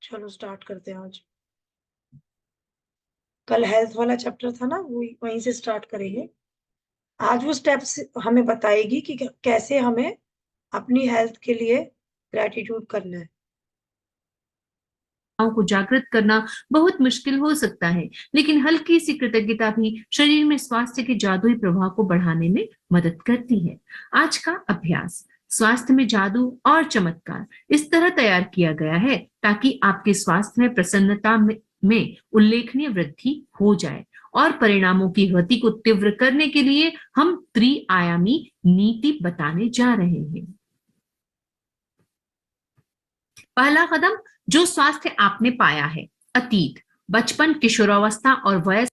चलो स्टार्ट करते हैं आज। कल हेल्थ वाला चैप्टर था ना, वो वहीं से स्टार्ट करेंगे। आज वो स्टेप्स हमें बताएगी कि कैसे हमें अपनी हेल्थ के लिए ग्रेटिट्यूड करना है। को जागृत करना बहुत मुश्किल हो सकता है, लेकिन हल्की सी कृतज्ञता भी शरीर में स्वास्थ्य के जादुई प्रभाव को बढ़ाने में मदद करती है। आज का अभ्यास स्वास्थ्य में जादू और चमत्कार इस तरह तैयार किया गया है ताकि आपके स्वास्थ्य में प्रसन्नता में उल्लेखनीय वृद्धि हो जाए, और परिणामों की गति को तीव्र करने के लिए हम त्रिआयामी नीति बताने जा रहे हैं। पहला कदम, जो स्वास्थ्य आपने पाया है। अतीत, बचपन, किशोरावस्था और वयस्क।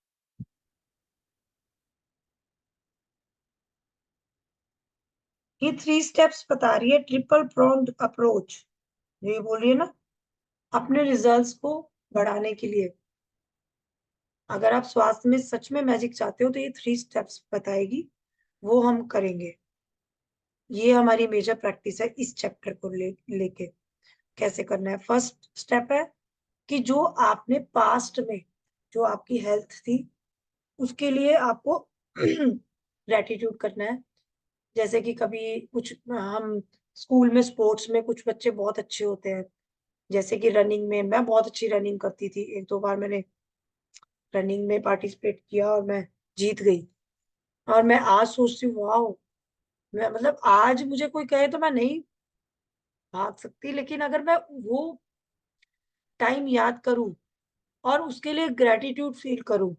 ये 3 स्टेप्स बता रही है, ट्रिपल प्रोन्ड अप्रोच। ये बोल रही है ना, अपने रिजल्ट्स को बढ़ाने के लिए। अगर आप स्वास्थ्य में सच में मैजिक चाहते हो तो ये 3 स्टेप्स बताएगी, वो हम करेंगे। ये हमारी मेजर प्रैक्टिस है इस चैप्टर को लेके। कैसे करना है? फर्स्ट स्टेप है कि जो आपने पास्ट में, जो आपकी हेल्थ थी, उसके लिए आपको ग्रेटिट्यूड करना है। जैसे कि कभी कुछ हम स्कूल में स्पोर्ट्स में कुछ बच्चे बहुत अच्छे होते हैं। जैसे कि रनिंग में मैं बहुत अच्छी रनिंग करती थी, 1-2 बार मैंने रनिंग में पार्टिसिपेट किया और मैं जीत गई। और मैं आज सोचती हूँ, वाह, मैं मतलब आज मुझे कोई कहे तो मैं नहीं भाग सकती, लेकिन अगर मैं वो टाइम याद करूं और उसके लिए ग्रेटिट्यूड फील करूं,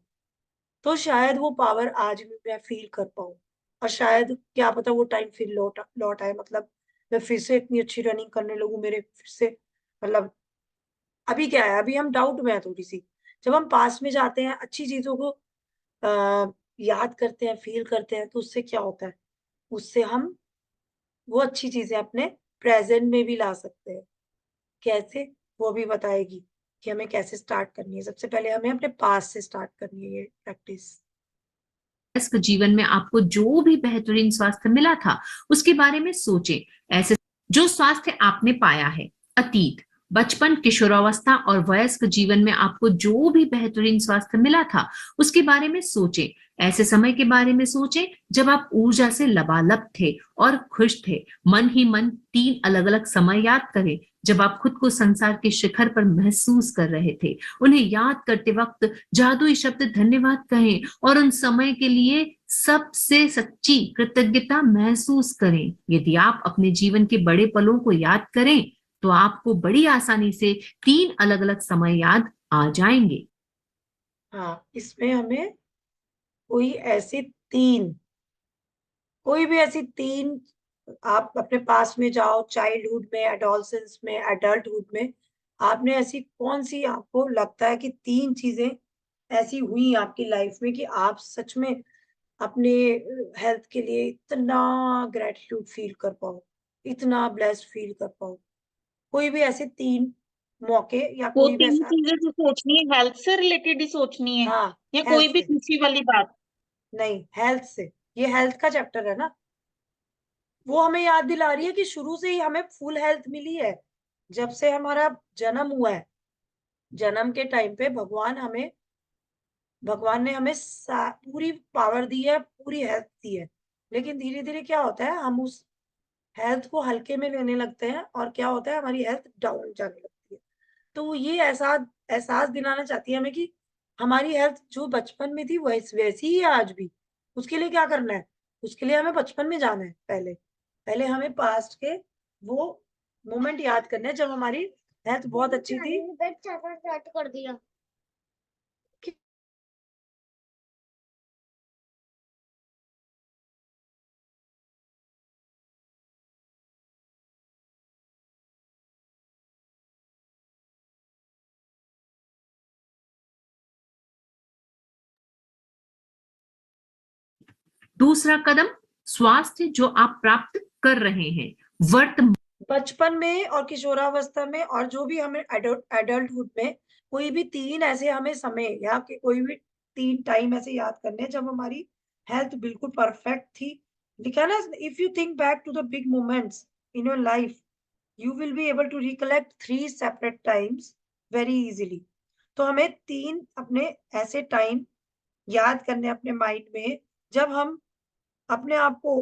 तो शायद वो पावर आज भी मैं फील कर पाऊं। और शायद क्या पता वो टाइम फिर लौट लौट आए, मतलब मैं फिर से इतनी अच्छी रनिंग करने लगूं, मेरे फिर से मतलब। अभी क्या है, अभी हम डाउट में है थोड़ी सी। जब हम पास में जाते हैं, अच्छी चीजों को याद करते हैं, फील करते हैं, तो उससे क्या होता है, उससे हम वो अच्छी चीजें अपने प्रेजेंट में भी ला सकते हैं। कैसे, वो भी बताएगी कि हमें कैसे स्टार्ट करनी है। सबसे पहले हमें अपने पास से स्टार्ट करनी है ये प्रैक्टिस। जीवन में आपको जो भी बेहतरीन स्वास्थ्य मिला था उसके बारे में सोचें। ऐसे जो स्वास्थ्य आपने पाया है। अतीत, बचपन, किशोरावस्था और वयस्क जीवन में आपको जो भी बेहतरीन स्वास्थ्य मिला था उसके बारे में सोचें। ऐसे समय के बारे में सोचें जब आप ऊर्जा से लबालब थे और खुश थे। मन ही मन 3 अलग अलग समय याद करें जब आप खुद को संसार के शिखर पर महसूस कर रहे थे। उन्हें याद करते वक्त जादुई शब्द धन्यवाद कहें और उन समय के लिए सबसे सच्ची कृतज्ञता महसूस करें। यदि आप अपने जीवन के बड़े पलों को याद करें तो आपको बड़ी आसानी से 3 अलग अलग समय याद आ जाएंगे। हाँ, इसमें हमें कोई ऐसी तीन कोई भी ऐसी तीन, आप अपने पास में जाओ, चाइल्डहुड में, एडोलसेंस में, एडल्टहुड में, आपने ऐसी कौन सी, आपको लगता है कि 3 चीजें ऐसी हुई आपकी लाइफ में कि आप सच में अपने हेल्थ के लिए इतना ग्रेटिट्यूड फील कर पाओ, इतना ब्लेस्ड फील कर पाओ? कोई भी ऐसे 3 मौके या वो कोई भी 3 ऐसा। चीजें जो सोचनी है हेल्थ से रिलेटेड ही सोचनी है, हाँ, या हेल्थ कोई भी से। खुशी वाली बात? नहीं, हेल्थ से। ये हेल्थ का चैप्टर है ना, वो हमें याद दिला रही है कि शुरू से ही हमें फुल हेल्थ मिली है। जब से हमारा जन्म हुआ है, जन्म के टाइम पे भगवान ने हमें पूरी पावर दी है, पूरी हेल्थ दी है। लेकिन धीरे धीरे क्या होता है, हम उस हेल्थ को हल्के में लेने लगते हैं और क्या होता है, हमारी हेल्थ डाउन जाने लगती है। तो वो ये एहसास एहसास दिलाना चाहती है हमें कि हमारी हेल्थ जो बचपन में थी वैसी वैसी ही है आज भी। उसके लिए क्या करना है? उसके लिए हमें बचपन में जाना है। पहले पहले हमें पास्ट के वो मोमेंट याद करने हैं जब हमारी हेल्थ बहुत अच्छी थी। कर दिया। दूसरा कदम, स्वास्थ्य जो आप प्राप्त कर रहे हैं वर्तमान। बचपन में और किशोरावस्था में और जो भी हमें एडल्टहुड में, कोई भी 3 ऐसे हमें समय या कि कोई भी 3 टाइम ऐसे याद करने हैं जब हमारी हेल्थ बिल्कुल परफेक्ट थी। लिखा ना, if you think back to the big moments in your life, you will be able to recollect 3 separate times very easily. तो हमें 3 अपने ऐसे टाइम याद करने अपने माइंड में, जब हम अपने आप को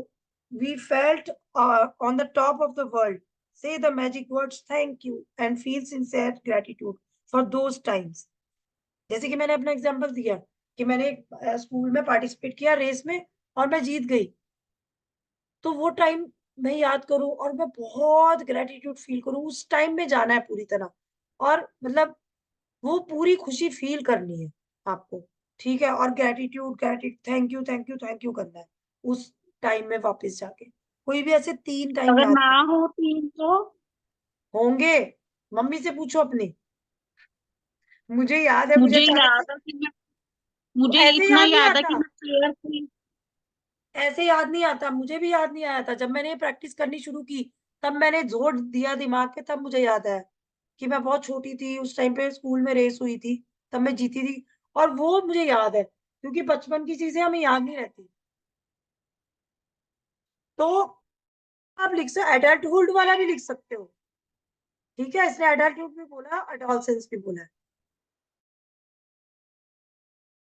we felt on the top of the world, say the magic words thank you and feel sincere gratitude for those times. जैसे कि मैंने अपना एग्जांपल दिया कि मैंने स्कूल में पार्टिसिपेट किया रेस में और मैं जीत गई। तो वो टाइम मैं याद करूँ और मैं बहुत ग्रैटिट्यूड फील करूँ, उस टाइम में जाना है पूरी तरह, और मतलब वो पूरी खुशी फील करनी है आपको, ठीक है? और gratitude thank you, thank you करना है उस टाइम में वापस जाके। कोई भी ऐसे 3 टाइम अगर याद ना करें। हो 3 तो होंगे, मम्मी से पूछो अपनी। मुझे याद है, मुझे मुझे अचानक से याद है कि मैं मुझे ऐसे इतना याद नहीं याद है कि आता। मैं प्रेयर की। ऐसे याद नहीं आता, मुझे भी याद नहीं आया था। जब मैंने ये प्रैक्टिस करनी शुरू की, तब मैंने जोर दिया दिमाग पे, तब मुझे याद आया कि मैं बहुत छोटी थी, उस टाइम पे स्कूल में रेस हुई थी, तब मैं जीती थी। और वो मुझे याद है, क्योंकि बचपन की चीज़ें हमें याद नहीं रहती। तो आप एडल्टहुड वाला भी लिख सकते हो, ठीक है? इसने एडल्टहुड भी बोला, एडोलसेंस भी बोला है।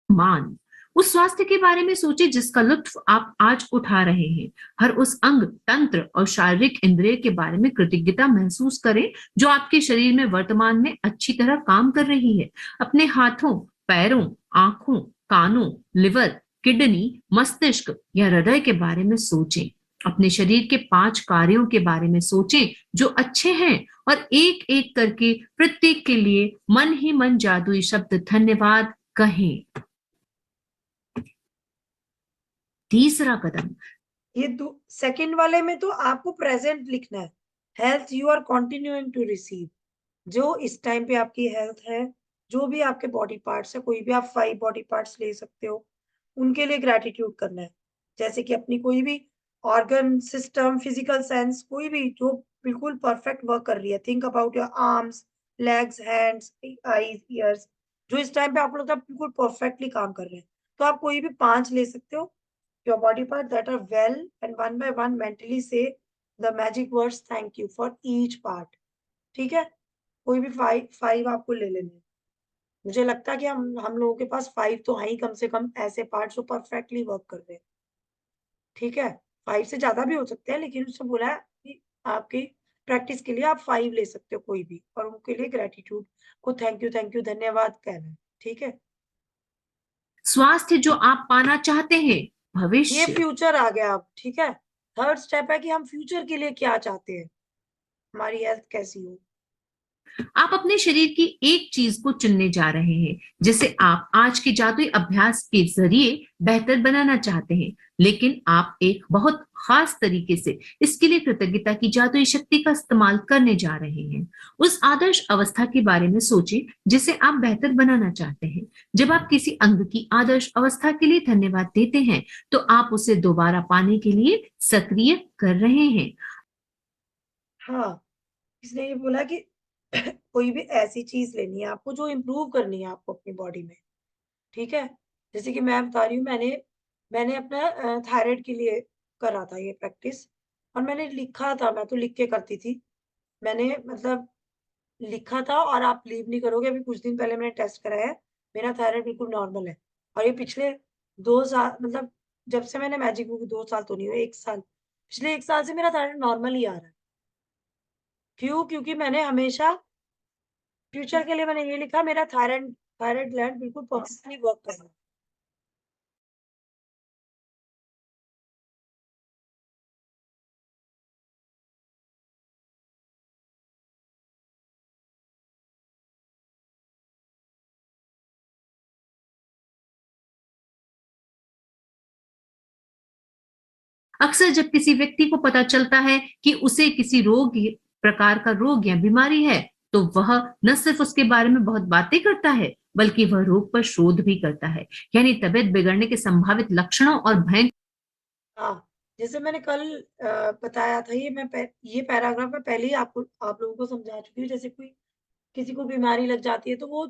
मान उस स्वास्थ्य के बारे में सोचे जिसका लुत्फ आप आज उठा रहे हैं। हर उस अंग, तंत्र और शारीरिक इंद्रिय के बारे में कृतज्ञता महसूस करें जो आपके शरीर में वर्तमान में अच्छी तरह काम कर रही है। अपने हाथों, पैरों, आंखों, कानों, लिवर, किडनी, मस्तिष्क या हृदय के बारे में सोचें। अपने शरीर के 5 कार्यों के बारे में सोचें जो अच्छे हैं, और एक एक करके प्रत्येक के लिए मन ही मन जादुई शब्द धन्यवाद कहें। तीसरा कदम, ये सेकंड वाले में तो आपको प्रेजेंट लिखना है। Health you are continuing to receive, जो इस टाइम पे आपकी हेल्थ है, जो भी आपके बॉडी पार्ट्स है, कोई भी आप 5 बॉडी पार्ट्स ले सकते हो, उनके लिए ग्रैटिट्यूड करना है। जैसे कि अपनी कोई भी ऑर्गन, सिस्टम, फिजिकल सेंस, कोई भी जो बिल्कुल परफेक्ट वर्क कर रही है। Think about your arms, legs, hands, eyes, years, जो इस टाइम पे आपको लगता है बिल्कुल परफेक्टली काम कर रहे हैं। तो आप कोई भी 5 ले सकते हो। Your body part that are well, and one by one mentally say the magic words thank you for each part, ठीक है? कोई भी 5 आपको ले लेने हैं। मुझे लगता है कि हम लोगों के पास 5 तो हैं ही कम से कम, ऐसे पार्ट्स जो परफेक्टली वर्क कर रहे हैं, ठीक है? 5 से ज़्यादा भी हो सकते हैं, लेकिन उसने बोला है कि आपकी प्रैक्टिस के लिए आप 5 ले सकते हो कोई भी, और उनके लिए ग्रैटिट्यूड को थैंक यू, धन्यवाद कहना है, ठीक है? स्वास्थ्य जो आप पाना चाहते हैं, ये भविष्य। फ्यूचर आ गया अब, ठीक है? थर्ड स्टेप है कि हम फ्यूचर के लिए क्या चाहते हैं, हमारी हेल्थ कैसी हो। आप अपने शरीर की एक चीज को चुनने जा रहे हैं जिसे आप आज के जादुई अभ्यास के जरिए बेहतर बनाना चाहते हैं, लेकिन आप एक बहुत खास तरीके से इसके लिए कृतज्ञता की जादुई शक्ति का इस्तेमाल करने जा रहे हैं। उस आदर्श अवस्था के बारे में सोचें जिसे आप बेहतर बनाना चाहते हैं। जब आप किसी अंग की आदर्श अवस्था के लिए धन्यवाद देते हैं, तो आप उसे दोबारा पाने के लिए सक्रिय कर रहे हैं। हाँ, इसने ये बोला कि कोई भी ऐसी चीज़ लेनी है आपको जो इम्प्रूव करनी है आपको अपनी बॉडी में, ठीक है? जैसे कि मैं बता रही हूँ, मैंने मैंने अपना थायराइड के लिए करा था ये प्रैक्टिस, और मैंने लिखा था, मैं तो लिख के करती थी। मैंने मतलब लिखा था, और आप बिलीव नहीं करोगे, अभी कुछ दिन पहले मैंने टेस्ट कराया है, मेरा थायराइड बिल्कुल नॉर्मल है। और ये पिछले 2 साल, मतलब जब से मैंने मैजिक बुक, 2 साल तो नहीं हुए, 1 साल, पिछले 1 साल से मेरा थायराइड नॉर्मल ही आ रहा है। क्यों? क्योंकि मैंने हमेशा फ्यूचर के लिए मैंने ये लिखा, मेरा थायराइड थायराइड ग्लैंड बिल्कुल परफेक्टली वर्क कर रहा है। अक्सर जब किसी व्यक्ति को पता चलता है कि उसे किसी प्रकार का रोग या बीमारी है, तो वह न सिर्फ उसके बारे में बहुत बातें करता है, बल्कि वह रोग पर शोध भी करता है, यानी तबीयत बिगड़ने के संभावित लक्षणों और भयंकर। हाँ, जैसे मैंने कल बताया था, ये पैराग्राफ मैं पहले ही आप लोगों को समझा चुकी हूँ। जैसे कोई किसी को बीमारी लग जाती है, तो वो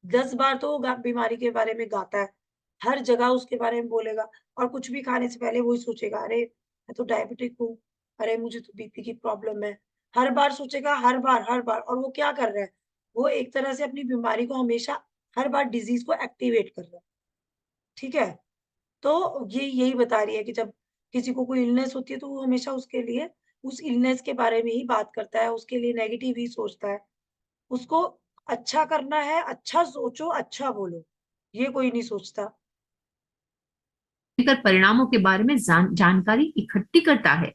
10 बार तो बीमारी के बारे में गाता है। हर जगह उसके बारे में बोलेगा, और कुछ भी खाने से पहले वही सोचेगा, अरे मैं तो डायबिटिक हूँ, अरे मुझे तो बीपी की प्रॉब्लम है। हर बार सोचेगा, हर बार, और वो क्या कर रहा है? वो एक तरह से अपनी बीमारी को हमेशा हर बार डिजीज को एक्टिवेट कर रहा है। ठीक है? तो ये यही बता रही है कि जब किसी को कोई इलनेस होती है तो वो हमेशा उसके लिए उस इलनेस के बारे में ही बात करता है, उसके लिए नेगेटिव ही सोचता है। उसको अच्छा करना है, अच्छा सोचो, अच्छा बोलो, ये कोई नहीं सोचता। कर परिणामों के बारे में जानकारी इकट्ठी करता है।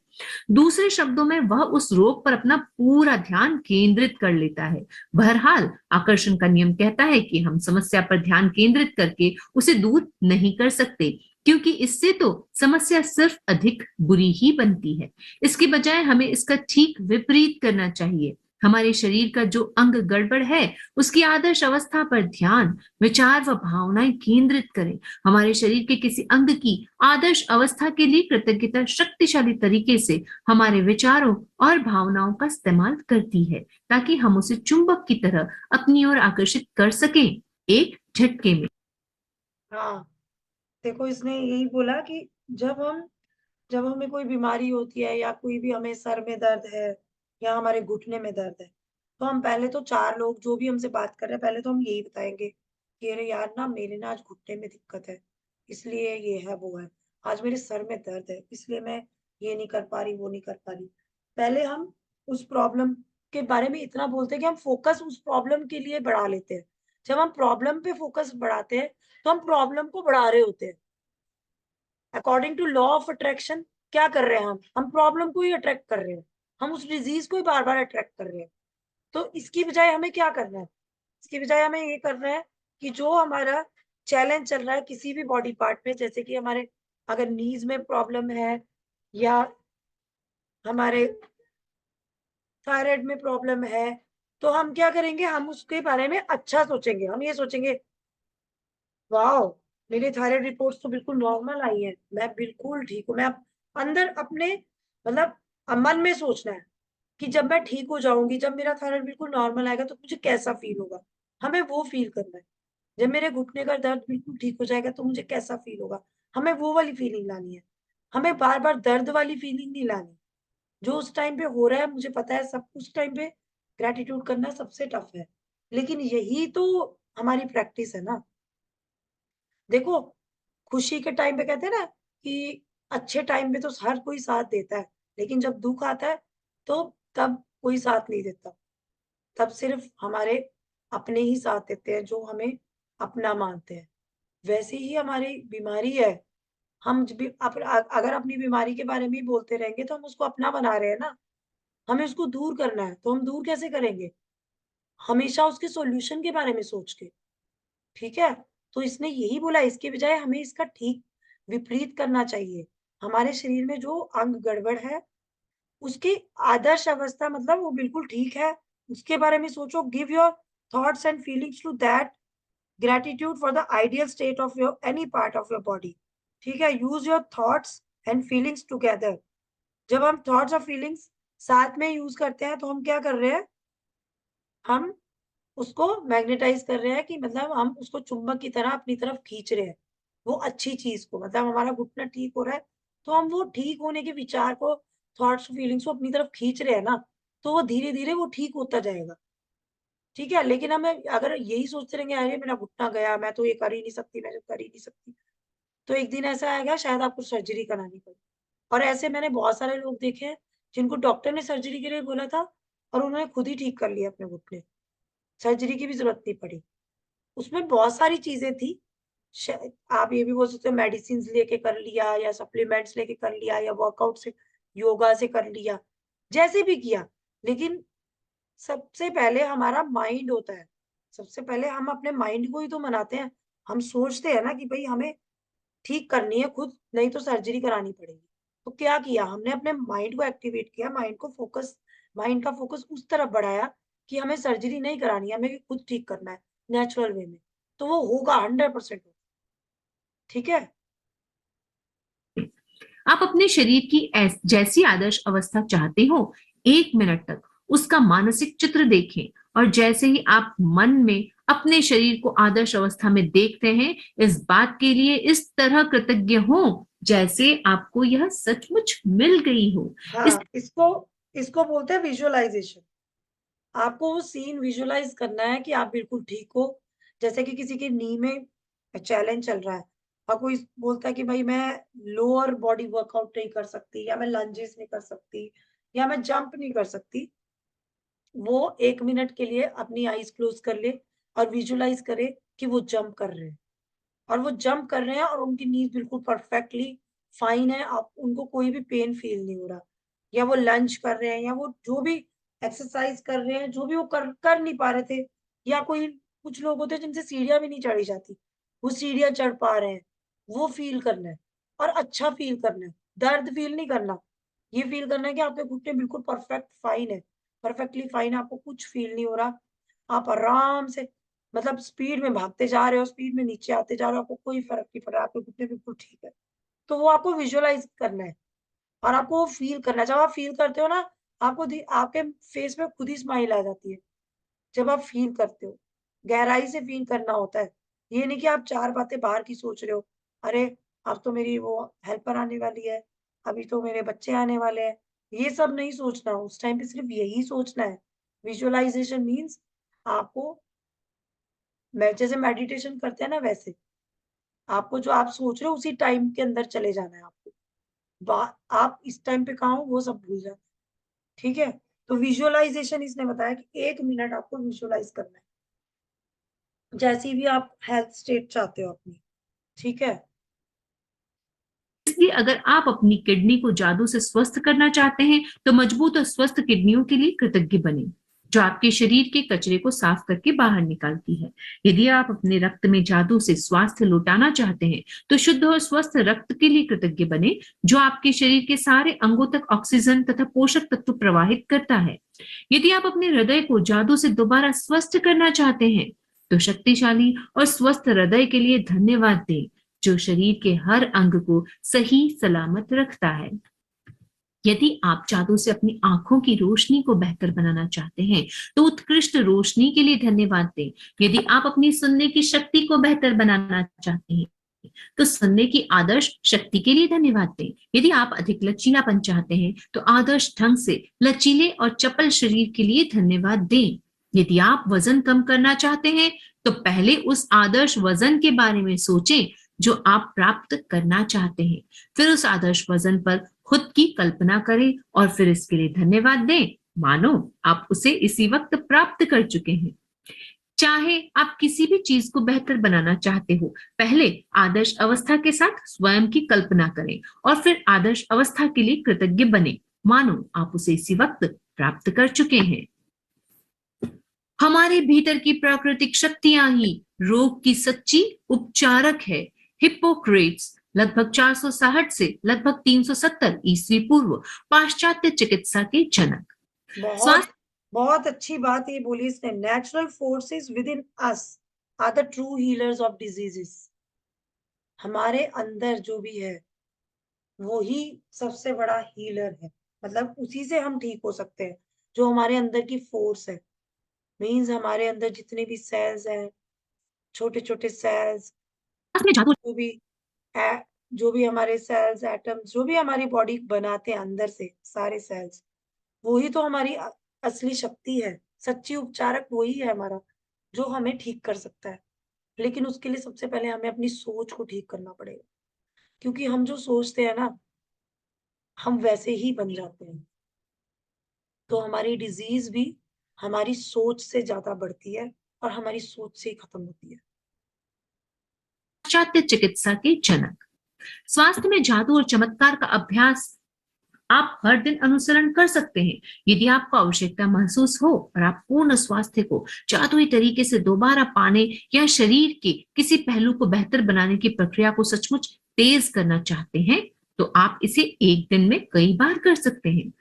दूसरे शब्दों में वह उस रोग पर अपना पूरा ध्यान केंद्रित कर लेता है। बहरहाल आकर्षण का नियम कहता है कि हम समस्या पर ध्यान केंद्रित करके उसे दूर नहीं कर सकते, क्योंकि इससे तो समस्या सिर्फ अधिक बुरी ही बनती है। इसके बजाय हमें इसका ठीक विपरीत करना चाहिए। हमारे शरीर का जो अंग गड़बड़ है उसकी आदर्श अवस्था पर ध्यान, विचार व भावनाएं केंद्रित करें। हमारे शरीर के किसी अंग की आदर्श अवस्था के लिए कृतज्ञता शक्तिशाली तरीके से हमारे विचारों और भावनाओं का इस्तेमाल करती है, ताकि हम उसे चुंबक की तरह अपनी ओर आकर्षित कर सकें, एक झटके में। हाँ, देखो इसने यही बोला कि जब हमें कोई बीमारी होती है या कोई भी हमें सर में दर्द है या हमारे घुटने में दर्द है, तो हम पहले तो 4 लोग जो भी हमसे बात कर रहे हैं, पहले तो हम यही बताएँगे कि अरे यार ना मेरे ना आज घुटने में दिक्कत है, इसलिए ये है, वो है। आज मेरे सर में दर्द है, इसलिए मैं ये नहीं कर पा रही, वो नहीं कर पा रही। पहले हम उस प्रॉब्लम के बारे में इतना बोलते हैं कि हम फ़ोकस उस प्रॉब्लम के लिए बढ़ा लेते हैं। जब हम प्रॉब्लम पे फ़ोकस बढ़ाते हैं, तो हम प्रॉब्लम को बढ़ा रहे होते हैं। According to law of attraction क्या कर रहे हैं हम प्रॉब्लम को ही अट्रैक्ट कर रहे हैं, हम उस डिजीज को ही बार बार अट्रैक्ट कर रहे हैं। तो इसकी बजाय हमें क्या करना है, इसकी बजाय हमें ये करना है कि जो हमारा चैलेंज चल रहा है किसी भी बॉडी पार्ट में, जैसे कि हमारे अगर नीज में प्रॉब्लम है या हमारे थायराइड में प्रॉब्लम है, तो हम क्या करेंगे, हम उसके बारे में अच्छा सोचेंगे। हम ये सोचेंगे वाओ! मेरी थायराइड रिपोर्ट्स तो बिल्कुल नॉर्मल आई हैं, मैं बिल्कुल ठीक हूँ। मैं अब अंदर अपने मतलब मन में सोचना है कि जब मैं ठीक हो जाऊँगी, जब मेरा थायराइड बिल्कुल नॉर्मल आएगा तो मुझे कैसा फ़ील होगा? हमें वो फ़ील करना है। जब मेरे घुटने का दर्द बिल्कुल ठीक हो जाएगा तो मुझे कैसा फ़ील होगा? हमें वो वाली फ़ीलिंग लानी है। हमें बार-बार दर्द वाली फ़ीलिंग नहीं लानी। जो उस टाइम पे हो रहा है मुझे पता है, सब उस टाइम पे ग्रैटिट्यूड करना सबसे टफ है। लेकिन यही तो हमारी प्रैक्टिस है ना। देखो, खुशी के टाइम पे कहते हैं ना कि अच्छे टाइम पे तो हर कोई साथ देता है, लेकिन जब दुःख आता है, तो तब कोई साथ नहीं देता। तब सिर्फ़ हमारे अपने ही साथ देते हैं, जो हमें अपना मानते हैं। वैसे ही हमारी बीमारी है, हम ज भी अगर अपनी बीमारी के बारे में ही बोलते रहेंगे, तो हम उसको अपना बना रहे हैं ना। हमें उसको दूर करना है, तो हम दूर कैसे करेंगे? हमेशा उसके सॉल्यूशन के बारे में सोच के। ठीक है? तो इसने यही बोला, इसके बजाय हमें इसका ठीक विपरीत करना चाहिए। हमारे शरीर में जो अंग गड़बड़ है, उसकी आदर्श अवस्था मतलब वो बिल्कुल ठीक है, उसके बारे में सोचो। Give your thoughts and feelings to that, gratitude for the ideal state of your any part of your body. ठीक है? Use your thoughts and feelings together. जब हम थॉट्स और फीलिंग्स साथ में यूज़ करते हैं, तो हम क्या कर रहे हैं? हम उसको मैग्नेटाइज़ कर रहे हैं कि मतलब हम उसको चुंबक की तरह अपनी तरफ खींच रहे हैं, वो अच्छी चीज़ को। मतलब हमारा घुटना ठीक हो रहा है, तो हम वो ठीक होने के विचार को, थॉट्स, फीलिंग्स को अपनी तरफ खींच रहे हैं ना, तो वो धीरे-धीरे वो ठीक होता जाएगा, ठीक है? लेकिन हमें अगर यही सोचते रहेंगे, अरे मेरा घुटना गया, मैं तो ये कर ही नहीं सकती, मैं तो कर ही नहीं सकती, तो एक दिन ऐसा आएगा शायद आपको सर्जरी करानी पड़े। और ऐसे मैंने बहुत सारे लोग देखे हैं, जिनको डॉक्टर ने सर्जरी के लिए बोला था और उन्होंने खुद ही ठीक कर लिया अपने घुटने, सर्जरी की भी ज़रूरत नहीं पड़ी। उसमें बहुत सारी चीज़ें थी। श आप ये भी बोल सकते हो मेडिसिन्स लेके कर लिया या सप्लीमेंट्स लेके कर लिया या वर्कआउट से, योगा से कर लिया, जैसे भी किया। लेकिन सबसे पहले हमारा माइंड होता है। सबसे पहले हम अपने माइंड को ही तो मनाते हैं। हम सोचते हैं ना कि भई हमें ठीक करनी है खुद, नहीं तो सर्जरी करानी पड़ेगी। तो क्या किया हमने, अपने माइंड को एक्टिवेट किया, माइंड का फ़ोकस उस तरफ बढ़ाया कि हमें सर्जरी नहीं करानी है, हमें खुद ठीक करना है, नेचुरल वे में। तो वो होगा 100% होगा। ठीक है? आप अपने शरीर की जैसी आदर्श अवस्था चाहते हो, 1 मिनट तक उसका मानसिक चित्र देखें, और जैसे ही आप मन में अपने शरीर को आदर्श अवस्था में देखते हैं, इस बात के लिए इस तरह कृतज्ञ हो जैसे आपको यह सचमुच मिल गई हो। इस हाँ, इसको इसको बोलते हैं विजुअलाइज़ेशन। आपको वो सीन विजुअलाइज करना है कि आप बिल्कुल ठीक हो। जैसे कि किसी के नी में चैलेंज चल रहा है और कोई बोलता है कि भाई मैं लोअर बॉडी वर्कआउट नहीं कर सकती, या मैं लंजेस नहीं कर सकती, या मैं जंप नहीं कर सकती। वो 1 मिनट के लिए अपनी आईज़ क्लोज़ कर ले और विजुअलाइज़ करे कि वो जंप कर रहे हैं, और वो जंप कर रहे हैं और उनकी नीज़ बिल्कुल परफेक्टली फाइन है, आप उनको कोई भी पेन फ़ील नहीं हो रहा। या वो लंज कर रहे हैं, या वो जो भी एक्सरसाइज़ कर रहे हैं, जो भी वो कर कर नहीं पा रहे थे, या कोई कुछ लोग होते हैं जिनसे सीढ़ियाँ भी नहीं चढ़ी जाती, वो सीढ़ियाँ चढ़ पा रहे हैं, वो फ़ील करना है और अच्छा फ़ील करना है, दर्द फ़ील नहीं करना। ये फ़ील करना है कि आपके घुटने बिल्कुल परफेक्ट फाइन है, परफेक्टली फाइन है, आपको कुछ फ़ील नहीं हो रहा। आप आराम से मतलब स्पीड में भागते जा रहे हो, स्पीड में नीचे आते जा रहे हो, आपको कोई फ़र्क नहीं पड़ रहा, आपके घुटने बिल्कुल ठीक है। तो वो आपको विजुअलाइज़ करना है और आपको वो फ़ील करना है। जब आप फ़ील करते हो ना, आपको आपके फेस में खुद ही स्माइल आ जाती है, जब आप फ़ील करते हो। गहराई से फ़ील करना होता है। ये नहीं कि आप 4 बातें बाहर की सोच रहे हो। अरे! अब तो मेरी वो हेल्पर आने वाली है, अभी तो मेरे बच्चे आने वाले हैं। ये सब नहीं सोचना, उस टाइम पे सिर्फ़ यही सोचना है। विजुअलाइज़ेशन मीन्स आपको मैं जैसे मेडिटेशन करते हैं ना वैसे, आपको जो आप सोच रहे हो उसी टाइम के अंदर चले जाना है आपको। बा आप इस टाइम पे कहाँ हो वो सब भूल जाना, ठीक है? तो विजुअलाइज़ेशन इसने बताया कि 1 मिनट आपको विजुअलाइज़ करना है। जैसी भी आप हेल्थ स्टेट चाहते हो अपनी, ठीक है? इसलिए अगर आप अपनी किडनी को जादू से स्वस्थ करना चाहते हैं, तो मजबूत और स्वस्थ किडनियों के लिए कृतज्ञ बने, जो आपके शरीर के कचरे को साफ करके बाहर निकालती है। यदि आप अपने रक्त में जादू से स्वास्थ्य लौटाना चाहते हैं, तो शुद्ध और स्वस्थ रक्त के लिए कृतज्ञ बने, जो आपके शरीर के सारे अंगों तक ऑक्सीजन तथा पोषक तत्व प्रवाहित करता है। यदि आप अपने हृदय को जादू से दोबारा स्वस्थ करना चाहते हैं, तो शक्तिशाली और स्वस्थ हृदय के लिए धन्यवाद दें, जो शरीर के हर अंग को सही सलामत रखता है। यदि आप जादू से अपनी आंखों की रोशनी को बेहतर बनाना चाहते हैं, तो उत्कृष्ट रोशनी के लिए धन्यवाद दें। यदि आप अपनी सुनने की शक्ति को बेहतर बनाना चाहते हैं, तो सुनने की आदर्श शक्ति के लिए धन्यवाद दें। यदि आप अधिक लचीलापन चाहते हैं, तो आदर्श ढंग से लचीले और चपल शरीर के लिए धन्यवाद दें। यदि आप वजन कम करना चाहते हैं, तो पहले उस आदर्श वजन के बारे में सोचें जो आप प्राप्त करना चाहते हैं। फिर उस आदर्श वजन पर खुद की कल्पना करें और फिर इसके लिए धन्यवाद दें, मानो आप उसे इसी वक्त प्राप्त कर चुके हैं। चाहे आप किसी भी चीज को बेहतर बनाना चाहते हो, पहले आदर्श अवस्था के साथ स्वयं की कल्पना करें और फिर आदर्श अवस्था के लिए कृतज्ञ बने, मानो आप उसे इसी वक्त प्राप्त कर चुके हैं। हमारे भीतर की प्राकृतिक शक्तियां ही रोग की सच्ची उपचारक है। हिप्पोक्रेट्स लगभग 460 से लगभग 370 ईस्वी पूर्व पाश्चात्य चिकित्सा के जनक। बहुत स्वास्थ्य बहुत अच्छी बात ये बोली इसने। Natural forces within us are the true healers of diseases. हमारे अंदर जो भी है, वो ही सबसे बड़ा हीलर है। मतलब उसी से हम ठीक हो सकते हैं। जो हमारे अंदर की फोर्स है, मीन्स हमारे अंदर जितने भी सेल्स हैं, छोटे-छोटे सेल्स, में जादू जो भी ए जो भी हमारे सेल्स, एटम्स, जो भी हमारी बॉडी बनाते हैं अंदर से सारे सेल्स, वो ही तो हमारी असली शक्ति है। सच्ची उपचारक वही है हमारा, जो हमें ठीक कर सकता है। लेकिन उसके लिए सबसे पहले हमें अपनी सोच को ठीक करना पड़ेगा। क्योंकि हम जो सोचते हैं ना, हम वैसे ही बन जाते हैं। तो हमारी डिज़ीज़ भी हमारी सोच से ज़्यादा बढ़ती है और हमारी सोच से ही खत्म होती है। पाश्चात्य चिकित्सा के जनक। स्वास्थ्य में जादू और चमत्कार का अभ्यास आप हर दिन अनुसरण कर सकते हैं। यदि आपको आवश्यकता महसूस हो और आप पूर्ण स्वास्थ्य को जादुई तरीके से दोबारा पाने या शरीर के किसी पहलू को बेहतर बनाने की प्रक्रिया को सचमुच तेज करना चाहते हैं, तो आप इसे एक दिन में कई बार कर सकते हैं।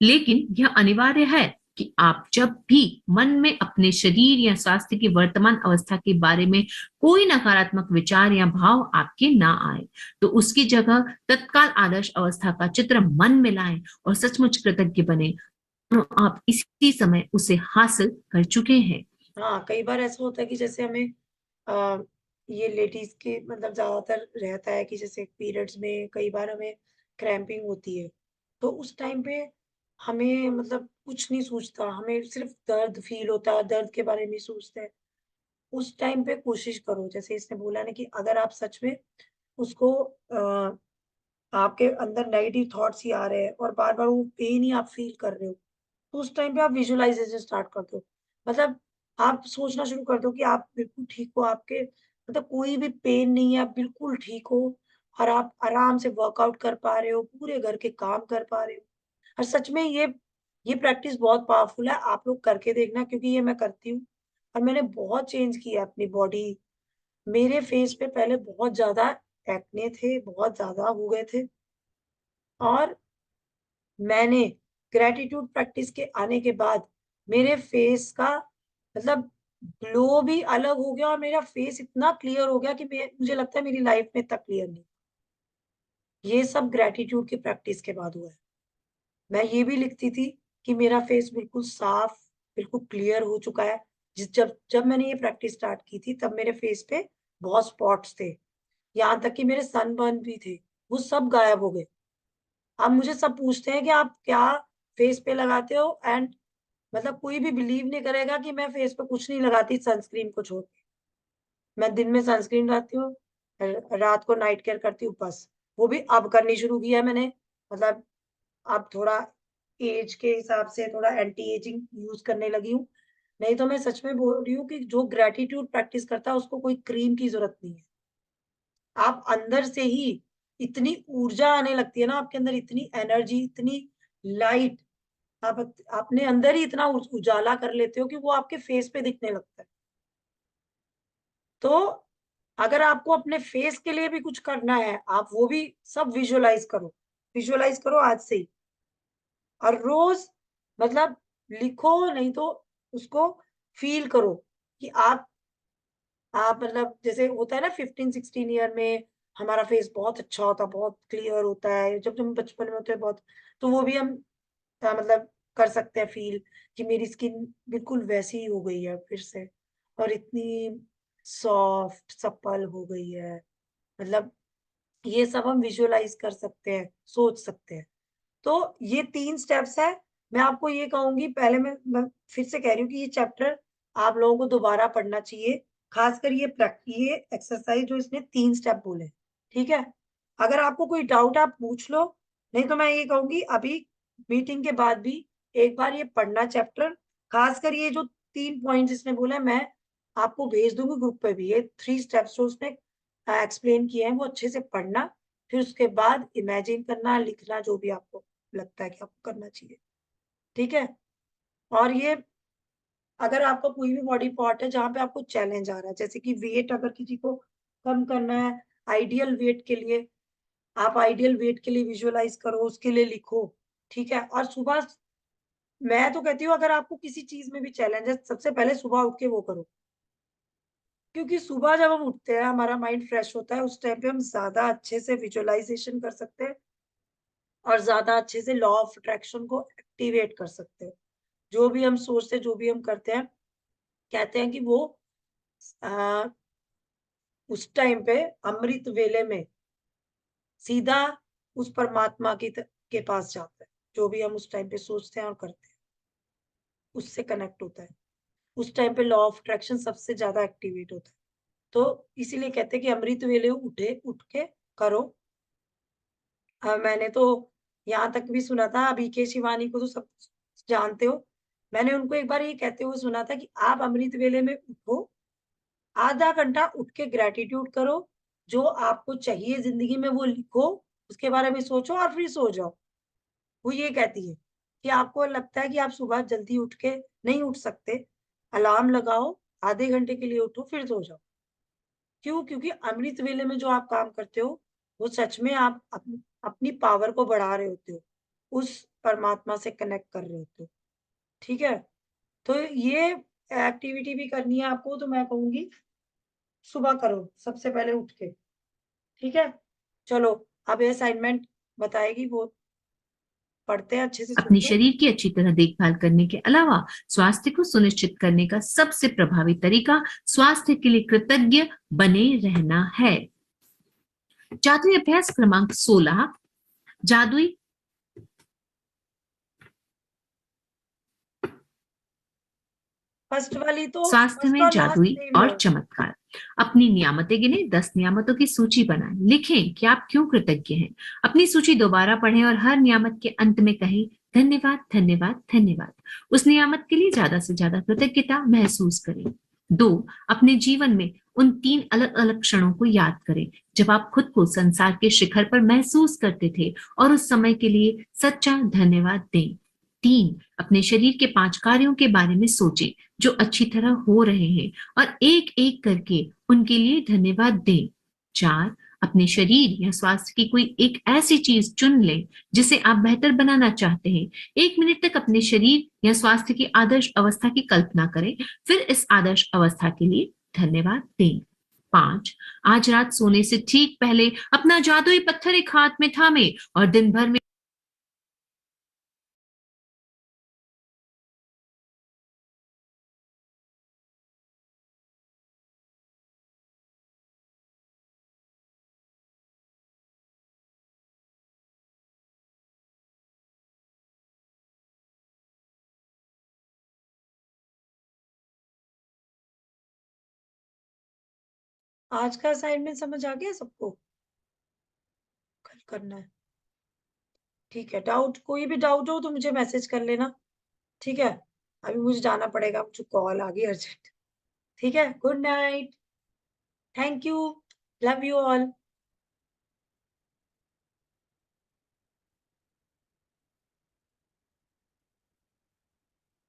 लेकिन यह अनिवार्य है कि आप जब भी मन में अपने शरीर या स्वास्थ्य की वर्तमान अवस्था के बारे में कोई नकारात्मक विचार या भाव आपके ना आए, तो उसकी जगह तत्काल आदर्श अवस्था का चित्र मन में लाएं और सचमुच कृतज्ञ बने, तो आप इसी समय उसे हासिल कर चुके हैं। हाँ, कई बार ऐसा होता है कि जैसे हमें अ, ये लेडीज़ के मतलब ज़्यादातर रहता है कि जैसे पीरियड्स में कई बार हमें क्रैम्पिंग होती है। तो उस टाइम पे हमें मतलब कुछ नहीं सूझता, हमें सिर्फ दर्द फील होता है, दर्द के बारे में सोचते हैं। उस टाइम पे कोशिश करो, जैसे इसने बोला ना कि अगर आप सच में उसको आपके अंदर नेगेटिव थॉट्स ही आ रहे हैं और बार-बार वो पेन ही आप फील कर रहे हो, तो उस टाइम पे आप विजुअलाइज़ेशन स्टार्ट कर दो। मतलब आप सोचना शुरू कर दो कि आप बिल्कुल ठीक हो, आपके मतलब कोई भी पेन नहीं है, आप बिल्कुल ठीक हो और आप आराम से वर्कआउट कर पा रहे हो, पूरे घर के काम कर पा रहे हो। और सच में ये प्रैक्टिस बहुत पावरफुल है, आप लोग करके देखना क्योंकि ये मैं करती हूँ और मैंने बहुत चेंज किया है अपनी बॉडी। मेरे फेस पे पहले बहुत ज़्यादा एक्ने थे, बहुत ज़्यादा हो गए थे और मैंने ग्रैटिट्यूड प्रैक्टिस के आने के बाद मेरे फेस का मतलब ग्लो भी अलग हो गया और मेरा फेस इतना क्लियर हो गया कि मुझे लगता है मेरी लाइफ में इतना क्लियर नहीं। ये सब ग्रैटिट्यूड की प्रैक्टिस के बाद हुआ है। मैं ये भी लिखती थी कि मेरा फेस बिल्कुल साफ, बिल्कुल क्लियर हो चुका है। जब जब मैंने ये प्रैक्टिस स्टार्ट की थी तब मेरे फेस पे बहुत स्पॉट्स थे। यहाँ तक कि मेरे सनबर्न भी थे, वो सब गायब हो गए। अब मुझे सब पूछते हैं कि आप क्या फेस पे लगाते हो एंड मतलब कोई भी बिलीव नहीं करेगा कि मैं फेस पे कुछ नहीं लगाती सनस्क्रीन को छोड़ के। मैं दिन में सनस्क्रीन लगाती हूँ, रात को नाइट केयर करती हूँ बस। वो भी अब करनी शुरू की है मैंने, मतलब अब थोड़ा ऐज के हिसाब से थोड़ा एंटी एजिंग यूज़ करने लगी हूँ। नहीं तो मैं सच में बोल रही हूँ कि जो ग्रैटिट्यूड प्रैक्टिस करता है उसको कोई क्रीम की ज़रूरत नहीं है। आप अंदर से ही इतनी ऊर्जा आने लगती है ना आपके अंदर, इतनी एनर्जी, इतनी लाइट, आप अपने अंदर ही इतना उजाला कर लेते हो कि वो आपके फेस पे दिखने लगता है। तो अगर आपको अपने फेस के लिए भी कुछ करना है, आप वो भी सब विजुअलाइज़ करो। विजुअलाइज़ करो आज से ही और रोज़ मतलब लिखो नहीं तो उसको फ़ील करो कि आप मतलब जैसे होता है ना 15-16 ईयर में हमारा फेस बहुत अच्छा होता है, बहुत क्लियर होता है। जब हम बचपन में होते हैं बहुत, तो वो भी हम मतलब कर सकते हैं फ़ील कि मेरी स्किन बिल्कुल वैसी ही हो गई है फिर से और इतनी सॉफ्ट, सप्पल हो गई है। मतलब ये सब हम विजुअलाइज़ कर सकते हैं, सोच सकते हैं। तो ये 3 स्टेप्स हैं। मैं आपको ये कहूँगी, पहले मैं फिर से कह रही हूँ कि ये चैप्टर आप लोगों को दोबारा पढ़ना चाहिए। ख़ासकर ये एक्सरसाइज़ जो इसने 3 स्टेप बोले, ठीक है? अगर आपको कोई डाउट है आप पूछ लो, नहीं तो मैं ये कहूँगी अभी मीटिंग के बाद भी एक बार ये पढ़ना चैप्टर, ख़ासकर ये जो 3 पॉइंट्स इसने बोला है मैं आपको भेज दूँगी ग्रुप पे भी। ये 3 स्टेप्स जो उसने एक्सप्लेन किए हैं वो अच्छे से पढ़ना, फिर उसके बाद इमेजिन करना, लिखना जो भी आपको लगता है कि आपको करना चाहिए, ठीक है? और ये अगर आपका कोई भी बॉडी पार्ट है जहाँ पे आपको चैलेंज आ रहा है, जैसे कि वेट अगर किसी को कम करना है, आइडियल वेट के लिए, आप आइडियल वेट के लिए विजुअलाइज़ करो, उसके लिए लिखो, ठीक है? और सुबह मैं तो कहती हूँ अगर आपको किसी चीज़ में भी चैलेंज है, सबसे पहले सुबह उठ के वो करो। क्योंकि सुबह जब हम उठते हैं, हमारा माइंड फ्रेश होता है, उस टाइम पे हम ज़्यादा अच्छे से विजुअलाइज़ेशन कर सकते हैं और ज़्यादा अच्छे से लॉ ऑफ अट्रैक्शन को एक्टिवेट कर सकते हैं। जो भी हम सोचते हैं, जो भी हम करते हैं, कहते हैं कि वो अ, उस टाइम पे अमृत वेले में सीधा उस परमात्मा के पास जाता है। जो भी हम उस टाइम पे सोचते हैं और करते हैं, उससे कनेक्ट होता है। उस टाइम पे लॉ ऑफ अट्रैक्शन सबसे ज़्यादा एक्टिवेट होता है। तो इसीलिए कहते हैं कि अमृत वेले उठ के करो। मैंने तो यहाँ तक भी सुना था, बीके शिवानी को तो सब जानते हो। मैंने उनको एक बार ये कहते हुए सुना था कि आप अमृत वेले में उठो, आधा घंटा उठ के ग्रैटिट्यूड करो, जो आपको चाहिए ज़िंदगी में वो लिखो, उसके बारे में सोचो और फिर सो जाओ। वो ये कहती है कि आपको लगता है कि आप सुबह जल्दी उठ के नहीं उठ सकते, अलार्म लगाओ, आधे घंटे के लिए उठो, फिर सो जाओ। क्यों? क्योंकि अमृत वेले में जो आप काम करते हो, वो सच में आप अपनी पावर को बढ़ा रहे होते हो। उस परमात्मा से कनेक्ट कर रहे होते हो। ठीक है? तो ये एक्टिविटी भी करनी है आपको तो मैं कहूँगी सुबह करो, सबसे पहले उठ के। ठीक है? चलो, अब ये असाइनमेंट बताएगी वो पढ़ते हैं, अच्छे से अपने सुनिए। शरीर की अच्छी तरह देखभाल करने के अलावा स्वास्थ्य को सुनिश्चित करने का सबसे प्रभावी तरीका स्वास्थ्य के लिए कृतज्ञ बने रहना है। जादुई अभ्यास क्रमांक 16, जादुई फर्स्ट वाली तो स्वास्थ्य फर्स्ट में और लास्ट जादुई सेम और है। चमत्कार। अपनी नियामतें गिने, 10 नियामतों की सूची बनाएं। लिखें कि आप क्यों कृतज्ञ हैं। अपनी सूची दोबारा पढ़ें और हर नियामत के अंत में कहें धन्यवाद, धन्यवाद, धन्यवाद। उस नियामत के लिए ज्यादा से ज्यादा कृतज्ञता महसूस करें। 2, अपने जीवन में उन 3 अलग अलग क्षणों को याद करें जब आप खुद को संसार के शिखर पर महसूस करते थे और उस समय के लिए सच्चा धन्यवाद दें। 3, अपने शरीर के 5 कार्यों के बारे में सोचें जो अच्छी तरह हो रहे हैं और एक एक करके उनके लिए धन्यवाद दें। 4, अपने शरीर या स्वास्थ्य की कोई एक ऐसी चीज चुन लें जिसे आप बेहतर बनाना चाहते हैं। 1 मिनट तक अपने शरीर या स्वास्थ्य की आदर्श अवस्था की कल्पना करें, फिर इस आदर्श अवस्था के लिए धन्यवाद दें। 5, आज रात सोने से ठीक पहले अपना जादुई पत्थर एक हाथ में थामे और दिन भर में आज का असाइनमेंट समझ आ गया सबको? कल करना है। ठीक है, डाउट कोई भी डाउट हो तो मुझे मैसेज कर लेना। ठीक है, अभी मुझे जाना पड़ेगा, मुझे कॉल आ गई अर्जेंट। ठीक है, good night, thank you, love you all.